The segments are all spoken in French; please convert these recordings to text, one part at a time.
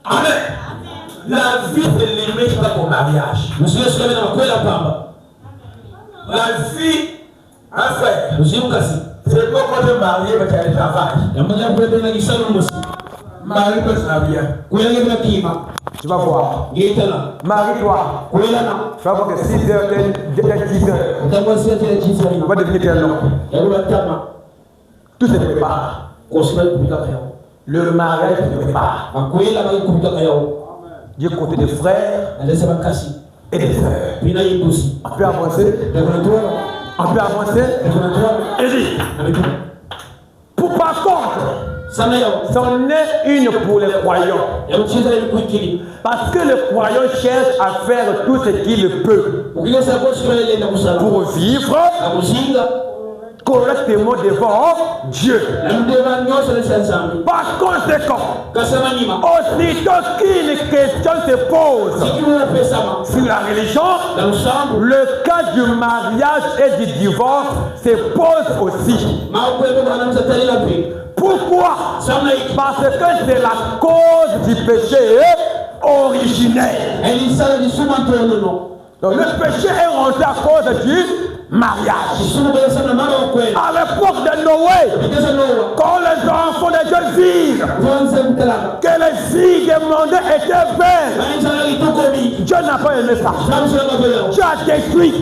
Amen. La vie ne limite pas ton mariage. La vie, un frère, c'est pas quand tu es marié, mais tu as le travail. Marie peut se marier. Tu vas voir. Marie-toi. Tu vas voir que 6 heures, 10 heures. On va devenir un homme. Tout se prépare. Le mariage se prépare. Du côté des frères et des sœurs. On peut avancer. On peut avancer. Et dit. Par contre, c'en est une pour les croyants. Parce que le croyant cherche à faire tout ce qu'il peut pour vivre correctement devant Dieu. Par conséquent, aussitôt qu'une question se pose sur la religion, le cas du mariage et du divorce se pose aussi. Pourquoi? Parce que c'est la cause du péché originel. Donc le péché est rentré à cause du mariage. À l'époque de Noé, quand les enfants de Dieu virent que les filles demandées étaient belles, Dieu n'a pas aimé ça. Dieu a détruit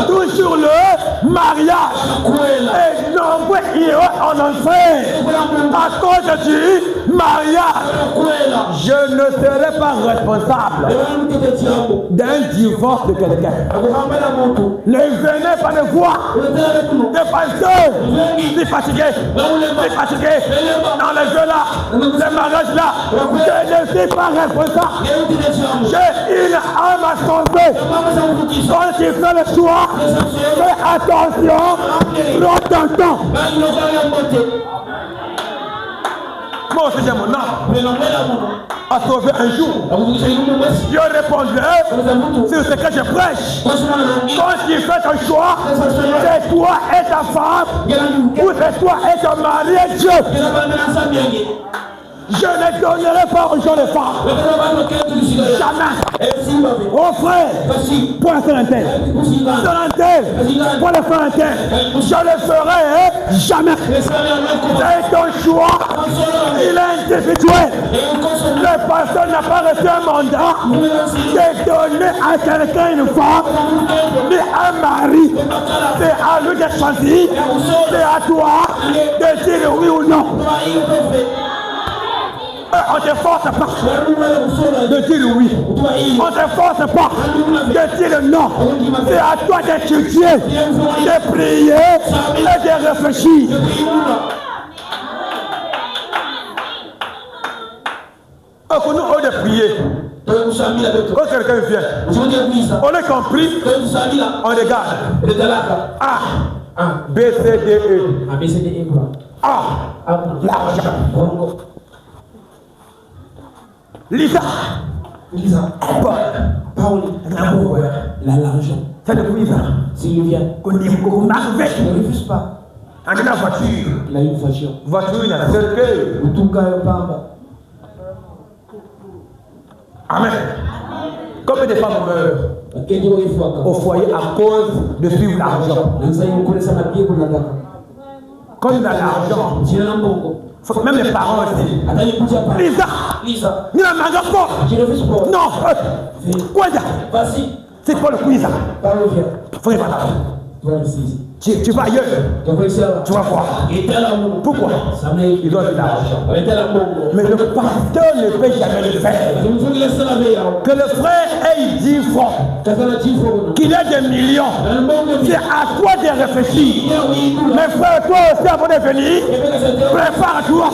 toujours le mariage. Et nombreux iront en enfer à cause du mariage. Je ne serai pas responsable d'un divorce de quelqu'un. Ne venez pas me voir des pasteurs, des fatigués dans les jeux là, les mariages là. Je ne suis pas responsable. J'ai une âme à sauver. Quand tu fais le choix, fais attention, prends ton temps. Moi aussi j'ai mon âme à sauver un jour. Dieu répondrait sur ce que je prêche. Quand tu fais ton choix, c'est toi et ta femme, ou c'est toi et ton mari et Dieu. Je ne donnerai pas aux gens de femmes. Jamais. Oh frère, pour un seul intel. Pour le faire intel. Je le ferai jamais. C'est ton choix. Il est individuel. Le pasteur n'a pas reçu un mandat de donner à quelqu'un une femme, mais un mari. C'est à lui de choisir. C'est à toi de dire oui ou non. On ne te force pas de dire oui. On ne te force pas de dire non. C'est à toi d'étudier, de prier et de réfléchir. Pour nous, on de prier. Quand quelqu'un vient, on est compris, on regarde. A, B, C, D, E. A, l'argent. Lisa, Paul, l'argent. Ça depuis ça. S'il vient, qu'on arrive, ne refuse pas. On a la voiture. Il a une voiture. Voiture, il a la cercueil. Amen. Combien de femmes meurent au foyer à cause de suivre l'argent? Quand il a l'argent, même les parents aussi. Lisa, il n'a pas. Non. Quoi ça? C'est pas le coup, ça. Faut y aller. Tu vas ailleurs. Tu vas voir. Pourquoi? Il doit de l'argent. Mais le pasteur ne peut jamais le faire. Que le frère ait 10 francs, qu'il ait des millions, c'est à toi de réfléchir. Mais frère, toi aussi avant de venir, prépare-toi.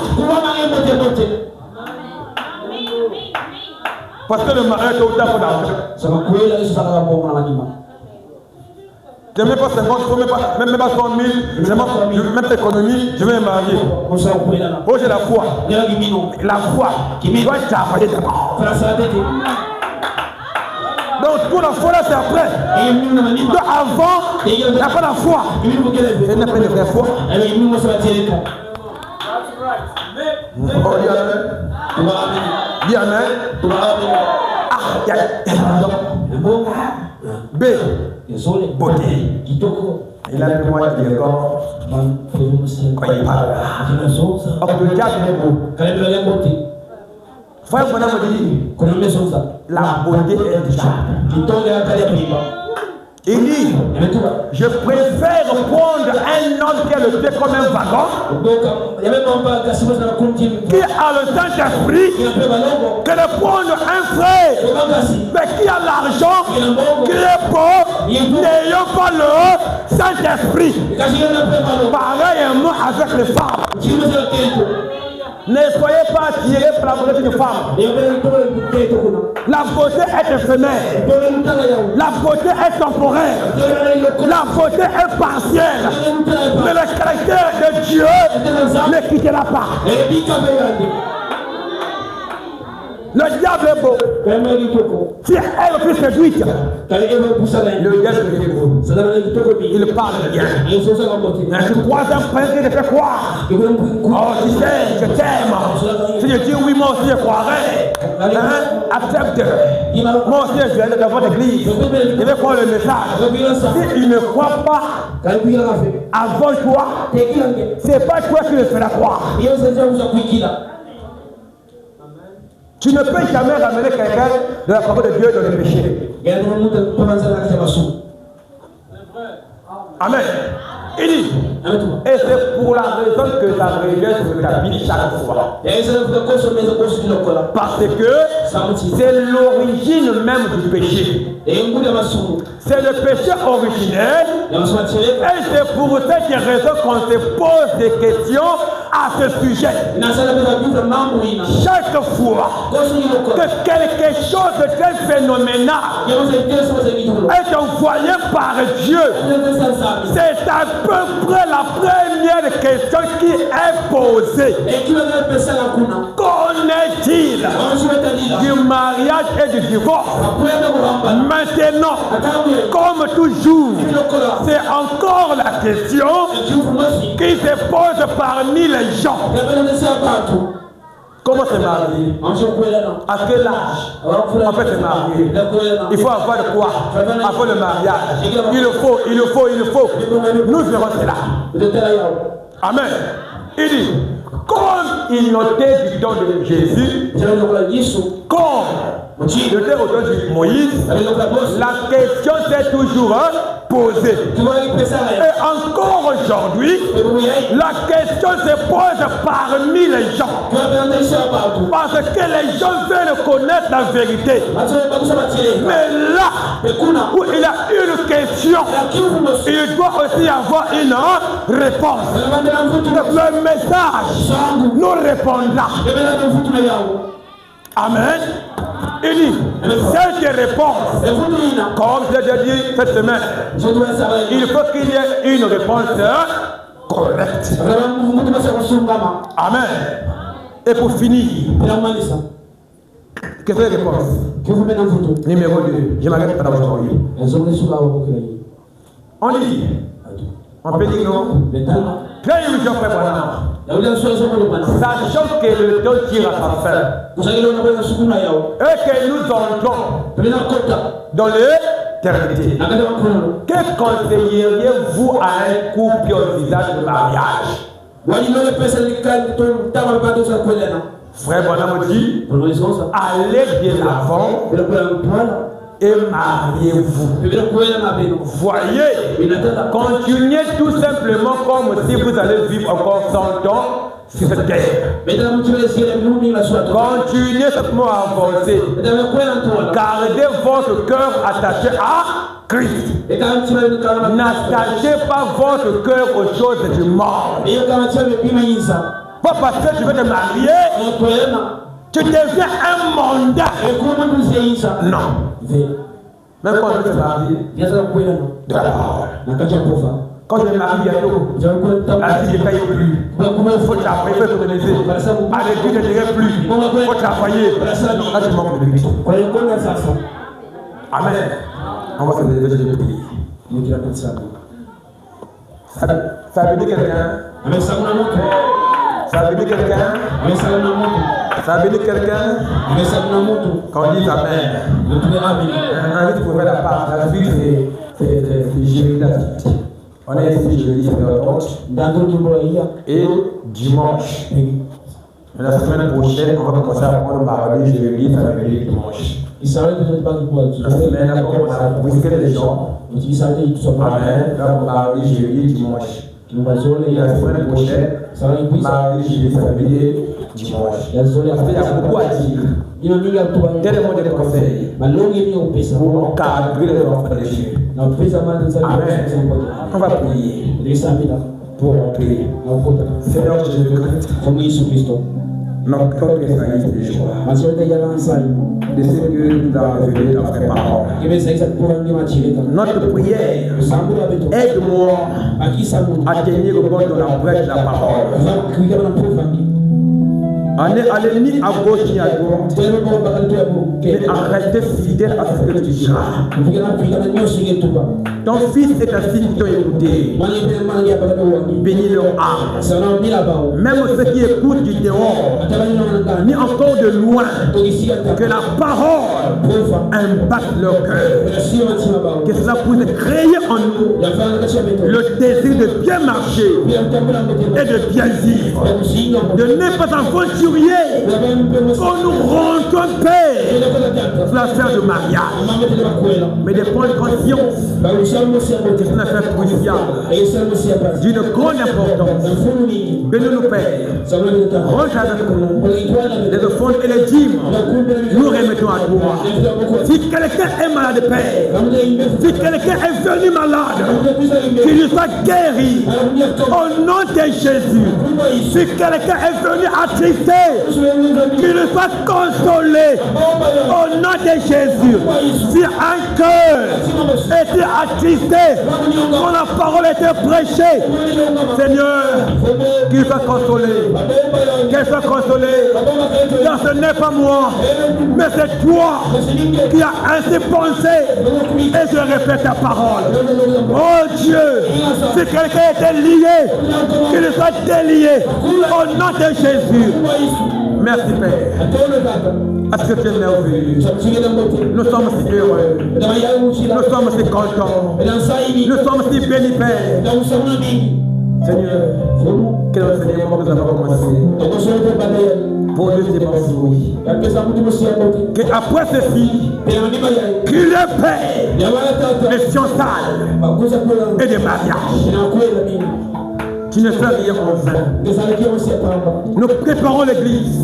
Parce que le mariage est au temps pour l'argent. Je ne mets pas 50, même pas 100 000, même l'économie, je vais me marier. Oh, j'ai la foi. La foi qui doit travailler d'abord. Donc, pour la foi, là, c'est après. Donc, avant, il n'y a pas la foi. C'est une vraie foi. Oh, Dis amen. B. Beauté. Il a le moyen de dire quand il parle. Le diable est beau. Frère Bonhomme dit la beauté est du diable. Il dit, je préfère prendre un homme qui a le pied comme un wagon, qui a le Saint-Esprit, que de prendre un frère, mais qui a l'argent, qui est pauvre, n'ayant pas le Saint-Esprit. Pareillement avec les femmes. Ne soyez pas attirés par la beauté d'une femme. La beauté est éphémère. La beauté est temporaire. La beauté est partielle. Mais le caractère de Dieu ne quittera pas. Le diable est beau. Si elle fut séduite, le diable est beau. Il parle bien. Mais tu crois un prince qui te fait croire. Oh, tu sais, je t'aime. Si je dis oui, moi aussi je croirais. Accepte. Moi aussi je viens de votre église. Je vais prendre le message. Si il ne croit pas avant toi, c'est pas toi qui le feras croire. Tu ne peux jamais ramener quelqu'un de la parole de Dieu dans le péché. Amen. Il dit, et c'est pour la raison que ta rigueur se rétablit chaque fois. Parce que c'est l'origine même du péché. C'est le péché originel. Et c'est pour cette raison qu'on se pose des questions à ce sujet. Chaque fois que quelque chose de très phénoménal est envoyé par Dieu, c'est à peu près la première question qui est posée. Qu'en est-il du mariage et du divorce? Maintenant, comme toujours, c'est encore la question qui se pose parmi les gens. Comment se marier? À quel âge on peut se marier? Il faut avoir de quoi avant le mariage. Il faut. Nous verrons cela. Amen. Il dit, comme il notait du temps de Jésus, comme il notait au temps de Moïse, la question s'est toujours posée. Et encore aujourd'hui, la question se pose parmi les gens. Parce que les gens veulent connaître la vérité. Mais là où il y a une question, il doit aussi avoir une réponse. Le message nous répondra. Amen. Il dit, cette réponse, comme je l'ai dit cette semaine, il faut qu'il y ait une réponse correcte. Amen. Et pour finir, quelle est la réponse? Numéro 2. Je m'arrête pas d'avoir aujourd'hui. On dit, on peut dire non. Plein illusion, frère Branham. Sachant que le temps tire à sa fin. Et que nous entrons dans l'éternité. Que conseilleriez-vous à un couple qui envisage le mariage? Frère Branham dit, allez de l'avant et mariez-vous. Voyez, continuez tout simplement comme si vous allez vivre encore 100 ans sur cette terre. Continuez simplement à avancer. Gardez votre cœur attaché à Christ. N'attachez pas votre cœur aux choses du monde. Pas parce que tu veux te marier, tu deviens un mondain. Non. Même quand je me marie, de la parole. Quand je me marie bientôt, la vie ne paye plus. Il faut travailler, il faut économiser. À l'église, je ne dirai plus. Il faut travailler. Là, je manque de l'église. Amen. On va se lever, je vais prier. Ça veut dire quelqu'un? Ça veut dire quelqu'un? Ça Ça veut dire quelqu'un quand on dit Amen. Invite pour faire la part. La suite, c'est jeudi la suite. On est ici jeudi, c'est notre compte. Et dimanche. La semaine prochaine, on va commencer à prendre mardi, jeudi, ça veut dire dimanche. La semaine, on commence à brusquer les gens. Amen. Donc, mardi, jeudi, dimanche. La semaine prochaine, mardi, jeudi, ça veut dire dimanche. Parce qu'il y a beaucoup à dire. Tellement de conseils pour encadrer les enfants de Dieu. Amen. On va prier pour entrer. Seigneur Jésus-Christ, notre cœur est sailli de joie de ce que nous avons révélé dans tes paroles. Notre prière, aide-moi à tenir le bon dans la brèche de la parole. On est allé ni à gauche ni à droite, mais à rester fidèle à ce que tu diras. Ton fils est un fils qui t'a écouté. Bénis leur âme. Même ceux qui écoutent du dehors, ni encore de loin, que la parole impacte leur cœur. Que cela puisse créer en nous le désir de bien marcher et de bien vivre. De ne pas aventurier qu'on nous rende un père sur l'affaire de mariage, mais de prendre conscience que c'est une affaire cruciale d'une grande importance. Bénis-nous, Père. Range avec nous les offrandes et les dîmes. Nous remettons à toi. Si quelqu'un est malade, Père, si quelqu'un est venu malade, qu'il lui soit guéri au nom de Jésus. Si quelqu'un est venu attristé, qu'il lui soit consolé au nom de Jésus. Si un cœur était attristé quand la parole était prêchée, Seigneur, qu'il soit consolé, qu'elle soit consolée, car ce n'est pas moi, mais c'est toi qui as ainsi pensé, et je répète ta parole. Oh Dieu, si quelqu'un était lié, qu'il soit délié au nom de Jésus. Merci Père. Est-ce que tu es merveilleux? Nous sommes si heureux. Nous sommes si contents. Nous sommes si bénis, Père. Seigneur, que le Seigneur nous avons commencé. Pour Dieu, c'est bon fruit. Qu'après ceci, qu'il est Père de fiançailles et de mariage. Tu ne fais rien en vain. Nous préparons l'église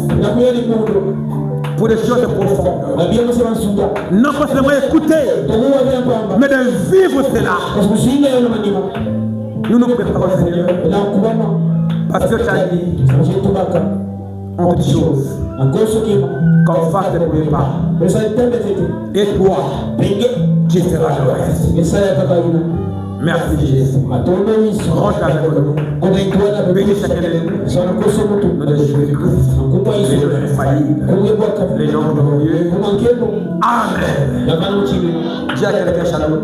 pour des choses profondes. Non pas seulement écouter, mais de vivre cela. Nous nous préparons, Seigneur, parce que tu as dit en toutes choses qu'on fasse les premiers pas. Et toi, tu feras le reste. Merci Jésus. Rentre avec nous. Bénis chacun de nous. Nom de Jésus-Christ. Les noms infaillibles. Les noms glorieux. Amen. Dis à quelqu'un shalom.